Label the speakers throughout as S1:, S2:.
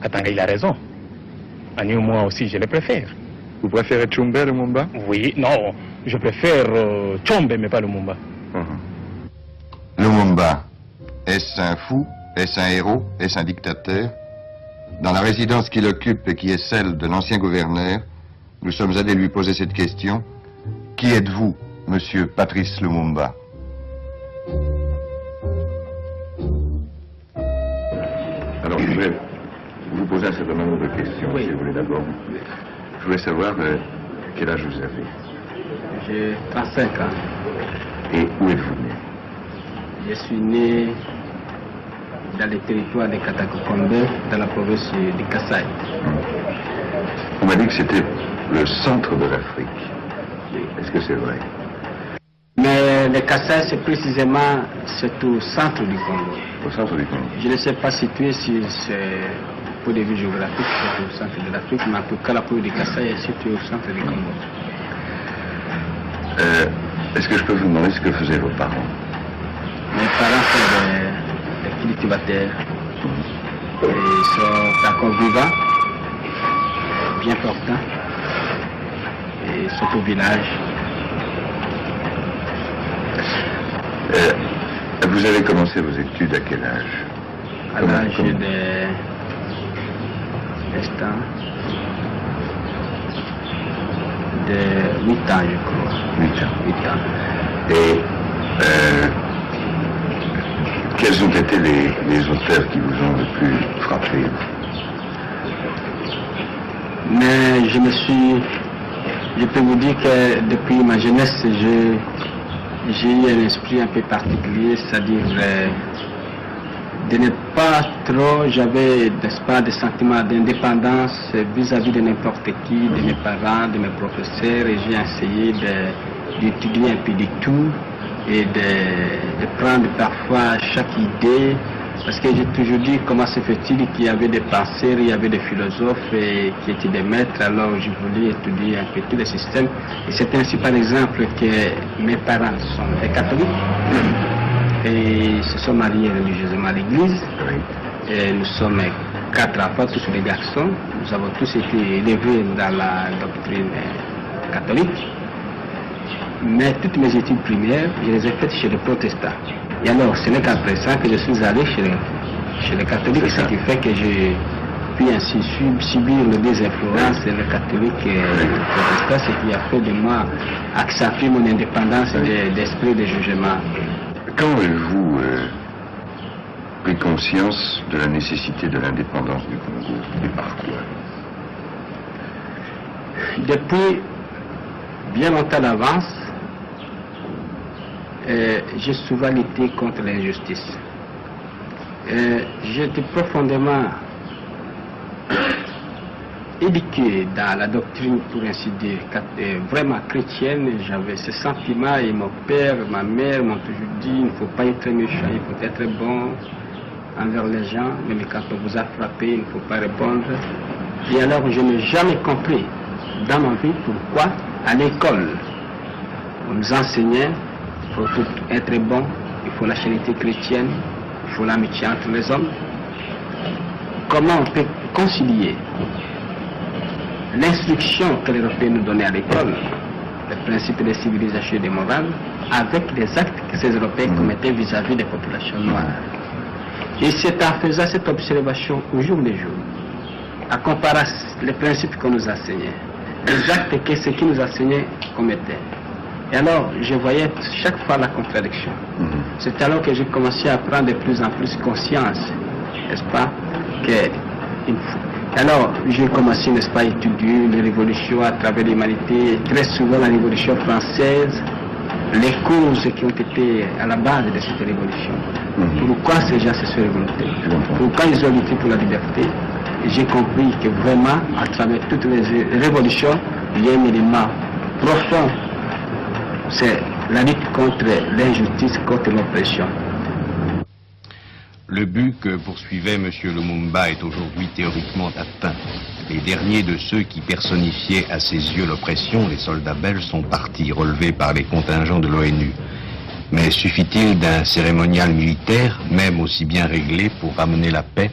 S1: Katanga, il a raison. Agnew, moi aussi, je le préfère.
S2: Vous préférez Tchombe à Lumumba?
S1: Oui, non, je préfère Tchombe, mais pas Lumumba.
S3: Lumumba, est-ce un fou? Est-ce un héros? Est-ce un dictateur? Dans la résidence qu'il occupe et qui est celle de l'ancien gouverneur, nous sommes allés lui poser cette question. Qui êtes-vous, monsieur Patrice Lumumba? Alors, je voulais vous poser un certain nombre de questions, si vous voulez d'abord. Je voulais savoir quel âge vous avez.
S4: J'ai 35 ans.
S3: Et où êtes-vous né?
S4: Je suis né dans le territoire de Katakokombe, dans la province du Kasaï.
S3: On m'a dit que c'était le centre de l'Afrique. Est-ce que c'est vrai?
S4: Mais le Kasaï, c'est précisément au centre du Congo.
S3: Au centre du Congo?
S4: Je ne sais pas situé sur ce point de vue géographique, c'est au centre de l'Afrique, mais en tout cas, la province du Kasaï est située au centre du Congo.
S3: Est-ce que je peux vous demander ce que faisaient vos parents?
S4: Mes parents sont des cultivateurs. Ils sont encore vivants, bien portants. Et ils sont au village.
S3: Vous avez commencé vos études à quel âge?
S4: À l'âge de 8 ans, je crois.
S3: 8 ans.
S4: 8 ans.
S3: Et quels ont été les auteurs qui vous ont le plus frappé?
S4: Mais je peux vous dire que depuis ma jeunesse, j'ai eu un esprit un peu particulier, c'est-à-dire de ne pas trop, j'avais, n'est-ce pas, des sentiments d'indépendance vis-à-vis de n'importe qui, de mes parents, de mes professeurs, et j'ai essayé d'étudier un peu de tout et de prendre parfois chaque idée, parce que j'ai toujours dit comment se fait-il qu'il y avait des penseurs, il y avait des philosophes qui étaient des maîtres, alors je voulais étudier un peu tous les systèmes. Et c'est ainsi par exemple que mes parents sont des catholiques et se sont mariés religieusement à l'église. Et nous sommes 4 enfants, tous des garçons. Nous avons tous été élevés dans la doctrine catholique. Mais toutes mes études primaires, je les ai faites chez les protestants. Et alors, ce n'est qu'après ça que je suis allé chez les catholiques, ce qui fait que j'ai pu ainsi subir les deux influences, le catholique et le protestant, ce qui a fait de moi accentuer mon indépendance d'esprit de jugement.
S3: Quand avez-vous pris conscience de la nécessité de l'indépendance du Congo et par quoi?
S4: Depuis bien longtemps d'avance, j'ai souvent lutté contre l'injustice. J'étais profondément éduqué dans la doctrine, pour ainsi dire, vraiment chrétienne. J'avais ce sentiment et mon père, ma mère m'ont toujours dit il ne faut pas être méchant, il faut être bon envers les gens, même quand on vous a frappé, il ne faut pas répondre. Et alors je n'ai jamais compris dans ma vie pourquoi à l'école on nous enseignait il faut être bon, il faut la charité chrétienne, il faut l'amitié entre les hommes. Comment on peut concilier l'instruction que les Européens nous donnaient à l'école, le principe de civilisation et de morale, avec les actes que ces Européens commettaient vis-à-vis des populations noires? Et c'est en faisant cette observation au jour le jour, à comparer les principes qu'on nous enseignait, les actes que ceux qui nous enseignaient commettaient. Et alors, je voyais chaque fois la contradiction. C'est alors que j'ai commencé à prendre de plus en plus conscience, n'est-ce pas, alors, j'ai commencé, n'est-ce pas, à étudier les révolutions à travers l'humanité, très souvent la Révolution française, les causes qui ont été à la base de cette révolution. Pourquoi ces gens se sont révoltés? Pourquoi ils ont lutté pour la liberté? Et j'ai compris que vraiment, à travers toutes les révolutions, il y a un élément profond. C'est la lutte contre l'injustice, contre l'oppression.
S5: Le but que poursuivait M. Lumumba est aujourd'hui théoriquement atteint. Les derniers de ceux qui personnifiaient à ses yeux l'oppression, les soldats belges, sont partis, relevés par les contingents de l'ONU. Mais suffit-il d'un cérémonial militaire, même aussi bien réglé, pour ramener la paix?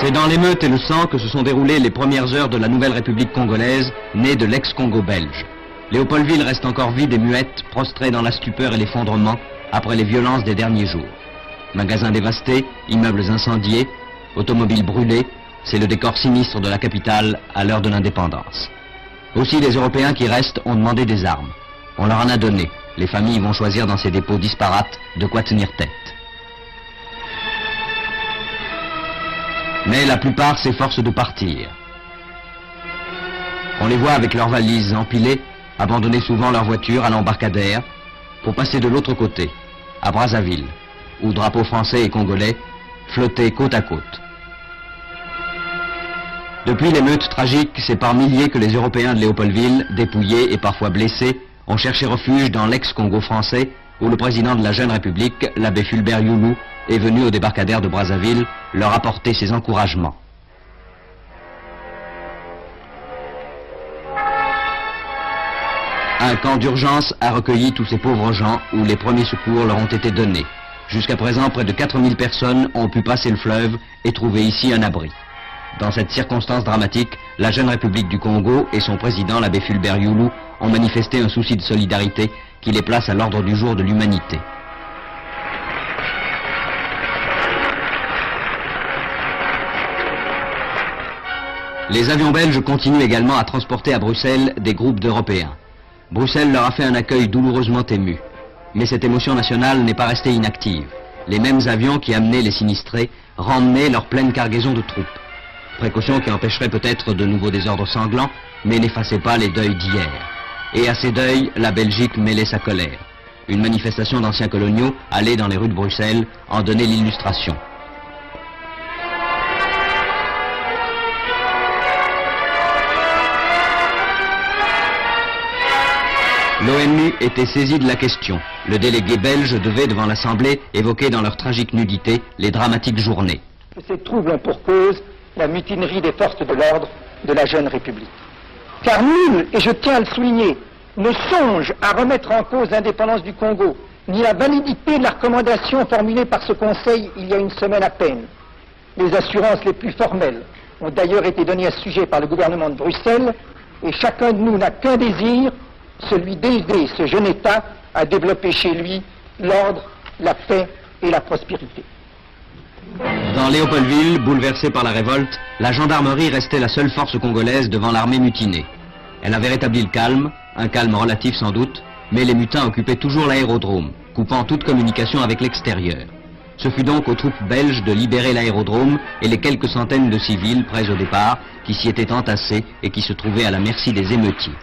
S6: C'est dans l'émeute et le sang que se sont déroulées les premières heures de la nouvelle République congolaise, née de l'ex-Congo belge. Léopoldville reste encore vide et muette, prostrée dans la stupeur et l'effondrement après les violences des derniers jours. Magasins dévastés, immeubles incendiés, automobiles brûlées, c'est le décor sinistre de la capitale à l'heure de l'indépendance. Aussi les Européens qui restent ont demandé des armes. On leur en a donné. Les familles vont choisir dans ces dépôts disparates de quoi tenir tête. Mais la plupart s'efforcent de partir. On les voit avec leurs valises empilées, abandonner souvent leur voiture à l'embarcadère pour passer de l'autre côté, à Brazzaville, où drapeaux français et congolais flottaient côte à côte. Depuis l'émeute tragique, c'est par milliers que les Européens de Léopoldville, dépouillés et parfois blessés, ont cherché refuge dans l'ex-Congo français, où le président de la jeune République, l'abbé Fulbert Youlou, est venu au débarcadère de Brazzaville leur apporter ses encouragements. Un camp d'urgence a recueilli tous ces pauvres gens où les premiers secours leur ont été donnés. Jusqu'à présent, près de 4000 personnes ont pu passer le fleuve et trouver ici un abri. Dans cette circonstance dramatique, la jeune République du Congo et son président, l'abbé Fulbert Youlou, ont manifesté un souci de solidarité qui les place à l'ordre du jour de l'humanité. Les avions belges continuent également à transporter à Bruxelles des groupes d'Européens. Bruxelles leur a fait un accueil douloureusement ému. Mais cette émotion nationale n'est pas restée inactive. Les mêmes avions qui amenaient les sinistrés ramenaient leur pleine cargaison de troupes. Précaution qui empêcherait peut-être de nouveaux désordres sanglants, mais n'effaçait pas les deuils d'hier. Et à ces deuils, la Belgique mêlait sa colère. Une manifestation d'anciens coloniaux, allée dans les rues de Bruxelles, en donnait l'illustration. L'ONU était saisie de la question. Le délégué belge devait, devant l'Assemblée, évoquer dans leur tragique nudité les dramatiques journées.
S7: Ces troubles ont pour cause la mutinerie des forces de l'ordre de la jeune République. Car nul, et je tiens à le souligner, ne songe à remettre en cause l'indépendance du Congo, ni la validité de la recommandation formulée par ce Conseil il y a une semaine à peine. Les assurances les plus formelles ont d'ailleurs été données à ce sujet par le gouvernement de Bruxelles, et chacun de nous n'a qu'un désir, celui d'aider ce jeune État à développer chez lui l'ordre, la paix et la prospérité.
S6: Dans Léopoldville, bouleversée par la révolte, la gendarmerie restait la seule force congolaise devant l'armée mutinée. Elle avait rétabli le calme, un calme relatif sans doute, mais les mutins occupaient toujours l'aérodrome, coupant toute communication avec l'extérieur. Ce fut donc aux troupes belges de libérer l'aérodrome et les quelques centaines de civils prêts au départ qui s'y étaient entassés et qui se trouvaient à la merci des émeutiers.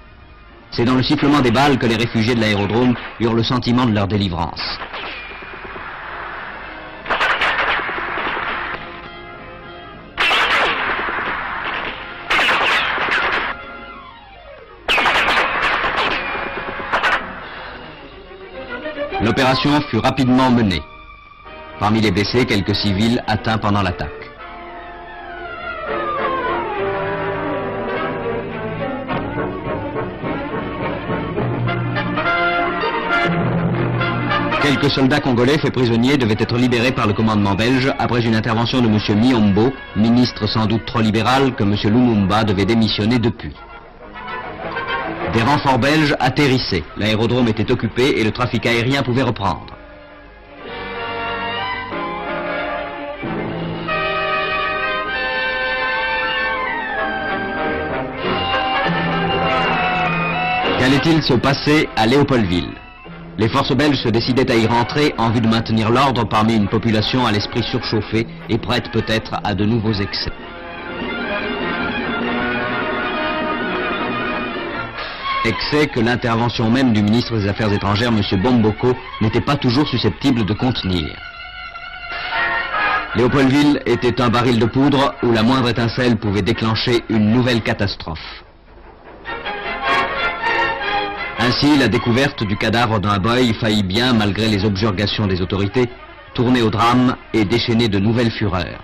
S6: C'est dans le sifflement des balles que les réfugiés de l'aérodrome eurent le sentiment de leur délivrance. L'opération fut rapidement menée. Parmi les blessés, quelques civils atteints pendant l'attaque. Quelques soldats congolais faits prisonniers devaient être libérés par le commandement belge après une intervention de M. Miombo, ministre sans doute trop libéral que M. Lumumba devait démissionner depuis. Des renforts belges atterrissaient, l'aérodrome était occupé et le trafic aérien pouvait reprendre. Qu'allait-il se passer à Léopoldville? Les forces belges se décidaient à y rentrer en vue de maintenir l'ordre parmi une population à l'esprit surchauffé et prête peut-être à de nouveaux excès. Excès que l'intervention même du ministre des Affaires étrangères, M. Bomboko, n'était pas toujours susceptible de contenir. Léopoldville était un baril de poudre où la moindre étincelle pouvait déclencher une nouvelle catastrophe. Ainsi, la découverte du cadavre d'un boy faillit bien, malgré les objurgations des autorités, tourner au drame et déchaîner de nouvelles fureurs.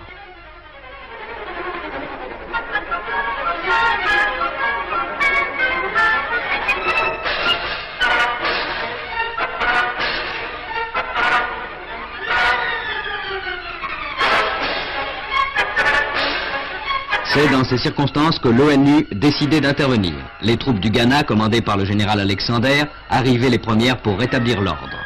S6: C'est dans ces circonstances que l'ONU décidait d'intervenir. Les troupes du Ghana, commandées par le général Alexander, arrivaient les premières pour rétablir l'ordre.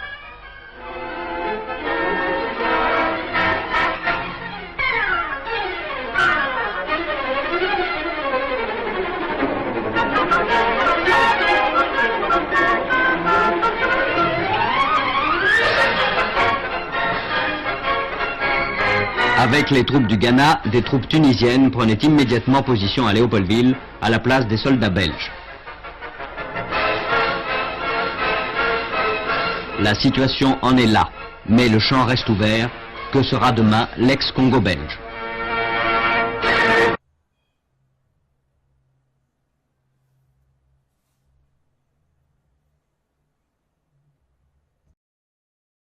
S6: Avec les troupes du Ghana, des troupes tunisiennes prenaient immédiatement position à Léopoldville, à la place des soldats belges. La situation en est là, mais le champ reste ouvert. Que sera demain l'ex-Congo belge ?